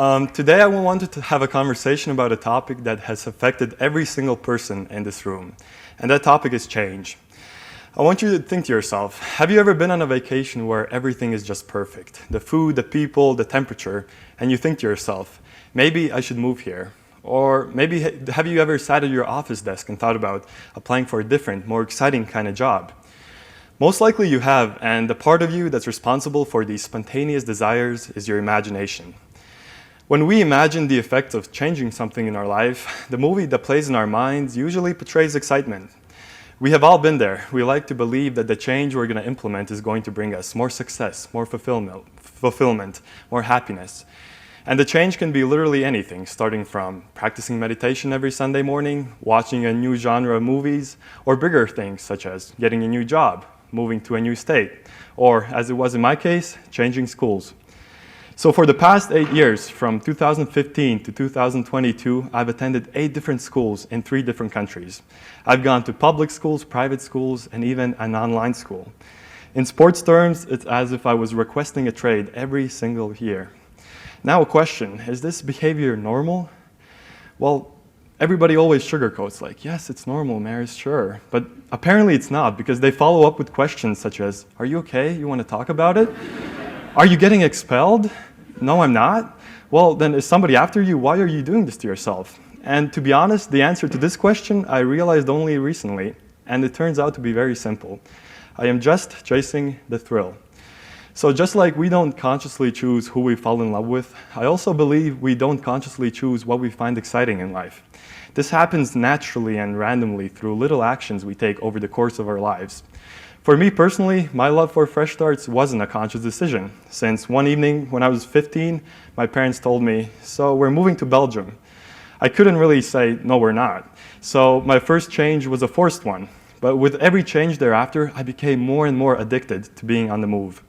Today I wanted to have a conversation about a topic that has affected every single person in this room, and that topic is change. I want you to think to yourself, have you ever been on a vacation where everything is just perfect? The food, the people, the temperature, and you think to yourself, maybe I should move here. Or maybe have you ever sat at your office desk and thought about applying for a different, more exciting kind of job? Most likely you have, and the part of you that's responsible for these spontaneous desires is your imagination. When we imagine the effect of changing something in our life, the movie that plays in our minds usually portrays excitement. We have all been there. We like to believe that the change we're going to implement is going to bring us more success, more fulfillment, more happiness. And the change can be literally anything, starting from practicing meditation every Sunday morning, watching a new genre of movies, or bigger things such as getting a new job, moving to a new state, or, as it was in my case, changing schools. So for the past 8 years, from 2015 to 2022, I've attended 8 different schools in 3 different countries. I've gone to public schools, private schools, and even an online school. In sports terms, it's as if I was requesting a trade every single year. Now a question, is this behavior normal? Well, everybody always sugarcoats like, yes, it's normal, Maris, sure. But apparently it's not, because they follow up with questions such as, are you okay? You want to talk about it? Are you getting expelled? No, I'm not. Well, then is somebody after you? Why are you doing this to yourself? And to be honest, the answer to this question I realized only recently, and it turns out to be very simple. I am just chasing the thrill. So just like we don't consciously choose who we fall in love with, I also believe we don't consciously choose what we find exciting in life. This happens naturally and randomly through little actions we take over the course of our lives. For me personally, my love for fresh starts wasn't a conscious decision, since one evening when I was 15, my parents told me, so we're moving to Belgium. I couldn't really say, no, we're not. So my first change was a forced one. But with every change thereafter, I became more and more addicted to being on the move.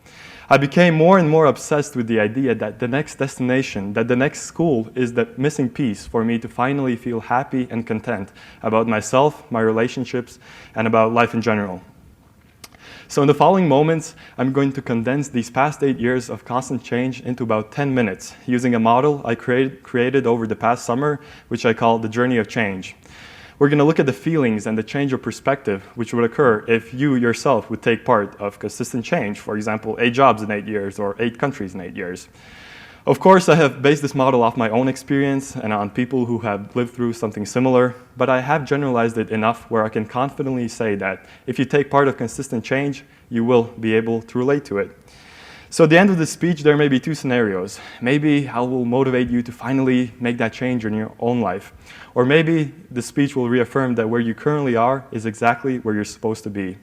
I became more and more obsessed with the idea that the next destination, that the next school is the missing piece for me to finally feel happy and content about myself, my relationships, and about life in general. So in the following moments, I'm going to condense these past 8 years of constant change into about 10 minutes using a model I created over the past summer, which I call the journey of change. We're going to look at the feelings and the change of perspective which would occur if you yourself would take part of consistent change, for example, 8 jobs in 8 years or 8 countries in 8 years. Of course, I have based this model off my own experience and on people who have lived through something similar, but I have generalized it enough where I can confidently say that if you take part of consistent change, you will be able to relate to it. So at the end of this speech, there may be 2 scenarios. Maybe I will motivate you to finally make that change in your own life. Or maybe the speech will reaffirm that where you currently are is exactly where you're supposed to be.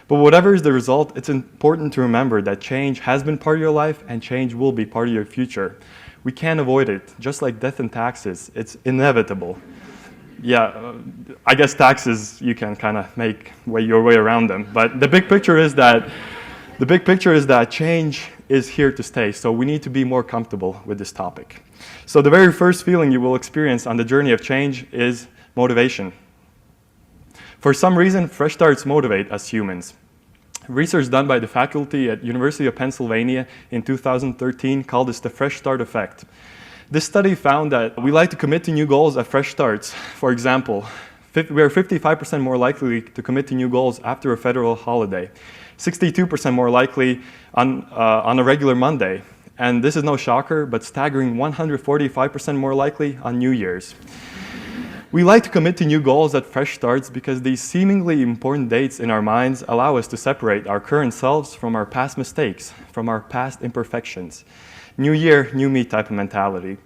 But whatever is the result, it's important to remember that change has been part of your life and change will be part of your future. We can't avoid it. Just like death and taxes, it's inevitable. Yeah, I guess taxes, you can kind of make your way around them. But the big picture is that change is here to stay. So we need to be more comfortable with this topic. So the very first feeling you will experience on the journey of change is motivation. For some reason, fresh starts motivate us humans. Research done by the faculty at University of Pennsylvania in 2013 called this the fresh start effect. This study found that we like to commit to new goals at fresh starts. For example, we are 55% more likely to commit to new goals after a federal holiday, 62% more likely on a regular Monday, and this is no shocker, but staggering 145% more likely on New Year's. We like to commit to new goals at fresh starts because these seemingly important dates in our minds allow us to separate our current selves from our past mistakes, from our past imperfections. New year, new me type of mentality.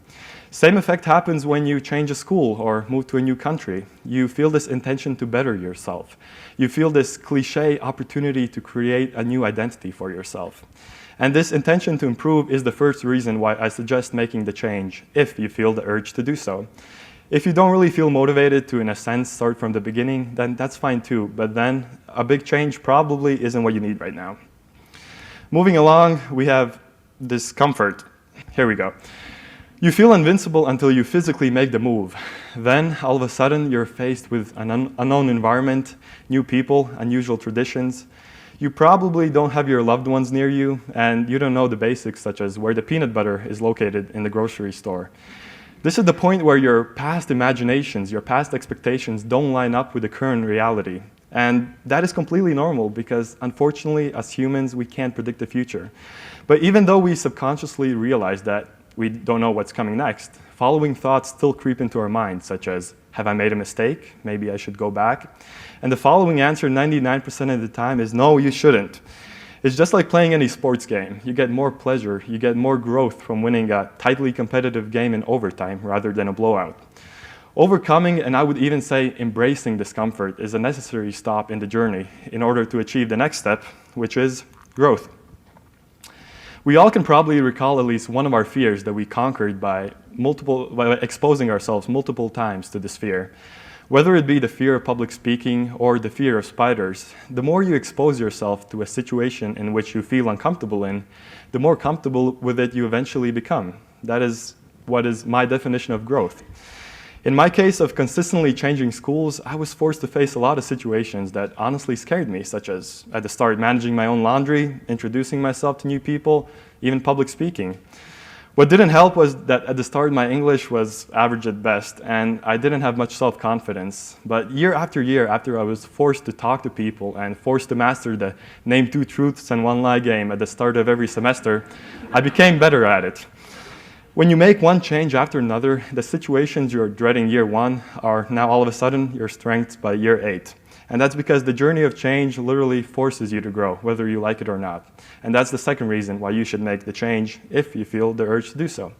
Same effect happens when you change a school or move to a new country. You feel this intention to better yourself. You feel this cliche opportunity to create a new identity for yourself. And this intention to improve is the first reason why I suggest making the change, if you feel the urge to do so. If you don't really feel motivated to, in a sense, start from the beginning, then that's fine too. But then a big change probably isn't what you need right now. Moving along, we have discomfort. Here we go. You feel invincible until you physically make the move. Then, all of a sudden, you're faced with an unknown environment, new people, unusual traditions. You probably don't have your loved ones near you, and you don't know the basics such as where the peanut butter is located in the grocery store. This is the point where your past imaginations, your past expectations don't line up with the current reality. And that is completely normal because, unfortunately, as humans, we can't predict the future. But even though we subconsciously realize that we don't know what's coming next, following thoughts still creep into our minds, such as, have I made a mistake? Maybe I should go back. And the following answer 99% of the time is, no, you shouldn't. It's just like playing any sports game. You get more pleasure, you get more growth from winning a tightly competitive game in overtime rather than a blowout. Overcoming, and I would even say embracing discomfort, is a necessary stop in the journey in order to achieve the next step, which is growth. We all can probably recall at least one of our fears that we conquered by exposing ourselves multiple times to this fear. Whether it be the fear of public speaking or the fear of spiders, the more you expose yourself to a situation in which you feel uncomfortable in, the more comfortable with it you eventually become. That is what is my definition of growth. In my case of consistently changing schools, I was forced to face a lot of situations that honestly scared me, such as at the start managing my own laundry, introducing myself to new people, even public speaking. What didn't help was that at the start my English was average at best, and I didn't have much self-confidence. But year after I was forced to talk to people and forced to master the name 2 truths and 1 lie game at the start of every semester, I became better at it. When you make one change after another, the situations you're dreading year 1 are now all of a sudden your strengths by year 8. And that's because the journey of change literally forces you to grow, whether you like it or not. And that's the second reason why you should make the change if you feel the urge to do so.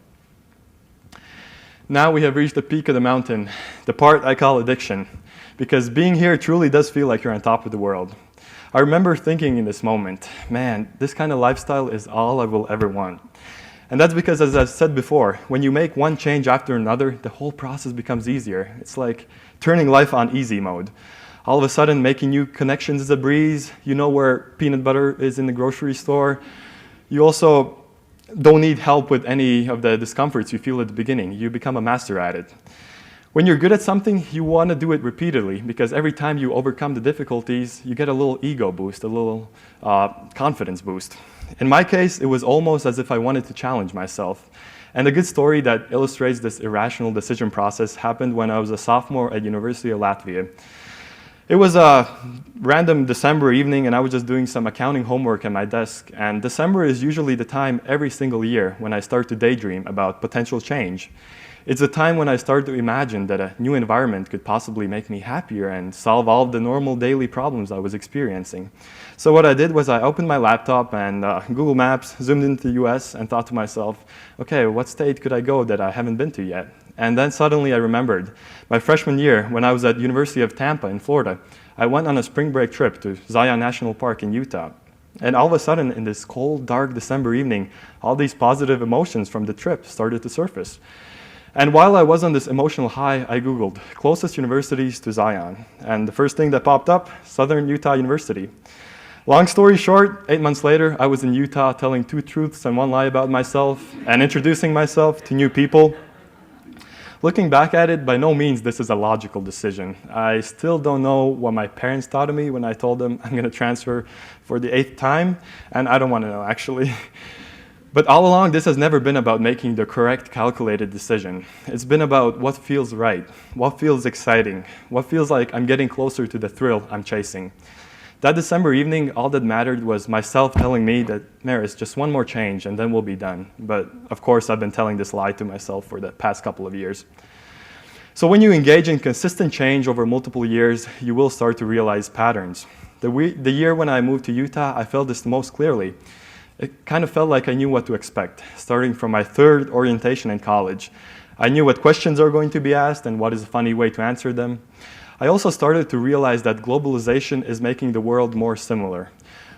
Now we have reached the peak of the mountain, the part I call addiction, because being here truly does feel like you're on top of the world. I remember thinking in this moment, man, this kind of lifestyle is all I will ever want. And that's because, as I've said before, when you make one change after another, the whole process becomes easier. It's like turning life on easy mode. All of a sudden, making new connections is a breeze. You know where peanut butter is in the grocery store. You also don't need help with any of the discomforts you feel at the beginning. You become a master at it. When you're good at something, you want to do it repeatedly because every time you overcome the difficulties, you get a little ego boost, a little confidence boost. In my case, it was almost as if I wanted to challenge myself. And a good story that illustrates this irrational decision process happened when I was a sophomore at University of Latvia. It was a random December evening, and I was just doing some accounting homework at my desk. And December is usually the time every single year when I start to daydream about potential change. It's a time when I start to imagine that a new environment could possibly make me happier and solve all of the normal daily problems I was experiencing. So what I did was I opened my laptop and Google Maps, zoomed into the US, and thought to myself, okay, what state could I go that I haven't been to yet? And then suddenly I remembered, my freshman year, when I was at University of Tampa in Florida, I went on a spring break trip to Zion National Park in Utah. And all of a sudden, in this cold, dark December evening, all these positive emotions from the trip started to surface. And while I was on this emotional high, I Googled closest universities to Zion. And the first thing that popped up, Southern Utah University. Long story short, 8 months later, I was in Utah telling 2 truths and 1 lie about myself and introducing myself to new people. Looking back at it, by no means this is a logical decision. I still don't know what my parents thought of me when I told them I'm going to transfer for the 8th time, and I don't want to know, actually. But all along, this has never been about making the correct, calculated decision. It's been about what feels right, what feels exciting, what feels like I'm getting closer to the thrill I'm chasing. That December evening, all that mattered was myself telling me that, Maris, just one more change and then we'll be done. But of course, I've been telling this lie to myself for the past couple of years. So when you engage in consistent change over multiple years, you will start to realize patterns. The year when I moved to Utah, I felt this the most clearly. It kind of felt like I knew what to expect, starting from my 3rd orientation in college. I knew what questions are going to be asked and what is a funny way to answer them. I also started to realize that globalization is making the world more similar.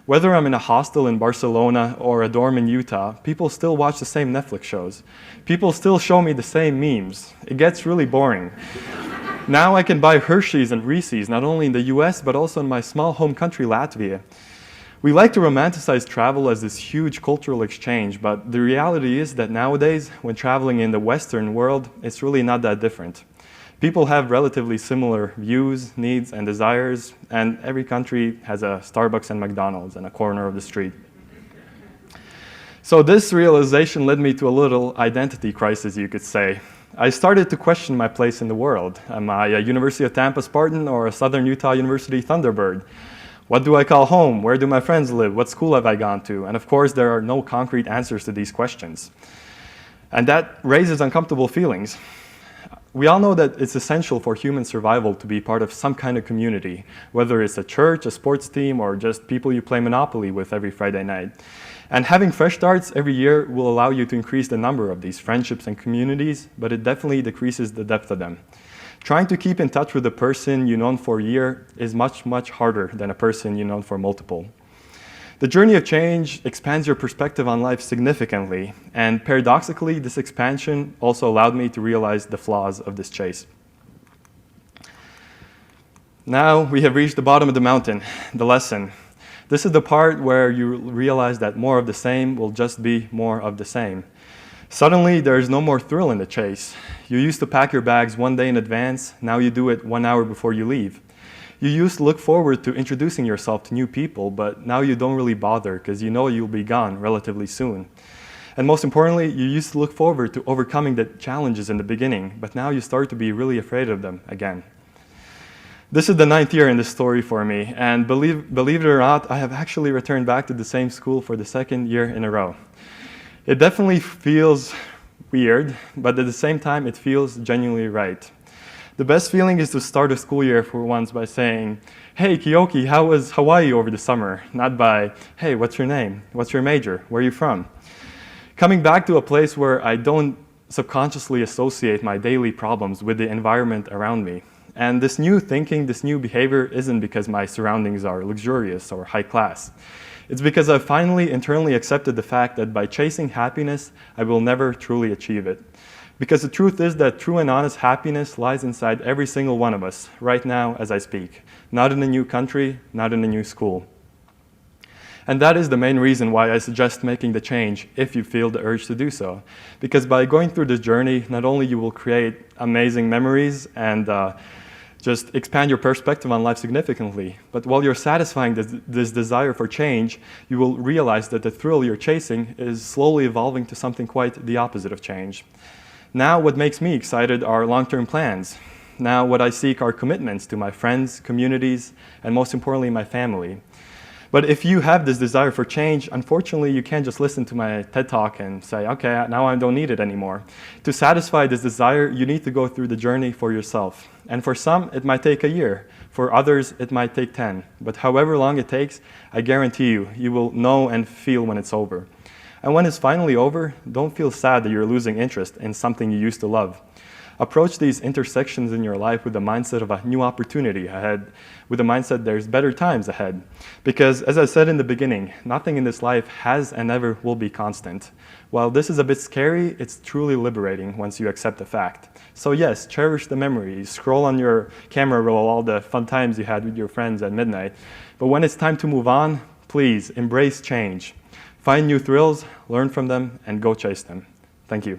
Whether I'm in a hostel in Barcelona or a dorm in Utah, people still watch the same Netflix shows. People still show me the same memes. It gets really boring. Now I can buy Hershey's and Reese's, not only in the US, but also in my small home country, Latvia. We like to romanticize travel as this huge cultural exchange, but the reality is that nowadays, when traveling in the Western world, it's really not that different. People have relatively similar views, needs, and desires, and every country has a Starbucks and McDonald's in a corner of the street. So this realization led me to a little identity crisis, you could say. I started to question my place in the world. Am I a University of Tampa Spartan or a Southern Utah University Thunderbird? What do I call home? Where do my friends live? What school have I gone to? And of course, there are no concrete answers to these questions. And that raises uncomfortable feelings. We all know that it's essential for human survival to be part of some kind of community, whether it's a church, a sports team, or just people you play Monopoly with every Friday night. And having fresh starts every year will allow you to increase the number of these friendships and communities, but it definitely decreases the depth of them. Trying to keep in touch with a person you've known for a year is much, much harder than a person you've known for multiple. The journey of change expands your perspective on life significantly, and paradoxically, this expansion also allowed me to realize the flaws of this chase. Now we have reached the bottom of the mountain, the lesson. This is the part where you realize that more of the same will just be more of the same. Suddenly, there is no more thrill in the chase. You used to pack your bags one day in advance, now you do it 1 hour before you leave. You used to look forward to introducing yourself to new people, but now you don't really bother because you know you'll be gone relatively soon. And most importantly, you used to look forward to overcoming the challenges in the beginning, but now you start to be really afraid of them again. This is the 9th year in this story for me, and believe it or not, I have actually returned back to the same school for the 2nd year in a row. It definitely feels weird, but at the same time, it feels genuinely right. The best feeling is to start a school year for once by saying, "Hey, Kiyoki, how was Hawaii over the summer?" Not by, "Hey, what's your name? What's your major? Where are you from?" Coming back to a place where I don't subconsciously associate my daily problems with the environment around me. And this new thinking, this new behavior isn't because my surroundings are luxurious or high class. It's because I've finally internally accepted the fact that by chasing happiness, I will never truly achieve it. Because the truth is that true and honest happiness lies inside every single one of us, right now as I speak. Not in a new country, not in a new school. And that is the main reason why I suggest making the change if you feel the urge to do so. Because by going through this journey, not only you will create amazing memories and just expand your perspective on life significantly, but while you're satisfying this desire for change, you will realize that the thrill you're chasing is slowly evolving to something quite the opposite of change. Now, what makes me excited are long-term plans. Now, what I seek are commitments to my friends, communities, and most importantly, my family. But if you have this desire for change, unfortunately, you can't just listen to my TED Talk and say, okay, now I don't need it anymore. To satisfy this desire, you need to go through the journey for yourself. And for some, it might take a year. For others, it might take 10. But however long it takes, I guarantee you, you will know and feel when it's over. And when it's finally over, don't feel sad that you're losing interest in something you used to love. Approach these intersections in your life with the mindset of a new opportunity ahead, with the mindset there's better times ahead. Because as I said in the beginning, nothing in this life has and never will be constant. While this is a bit scary, it's truly liberating once you accept the fact. So yes, cherish the memories, scroll on your camera roll all the fun times you had with your friends at midnight. But when it's time to move on, please embrace change. Find new thrills, learn from them, and go chase them. Thank you.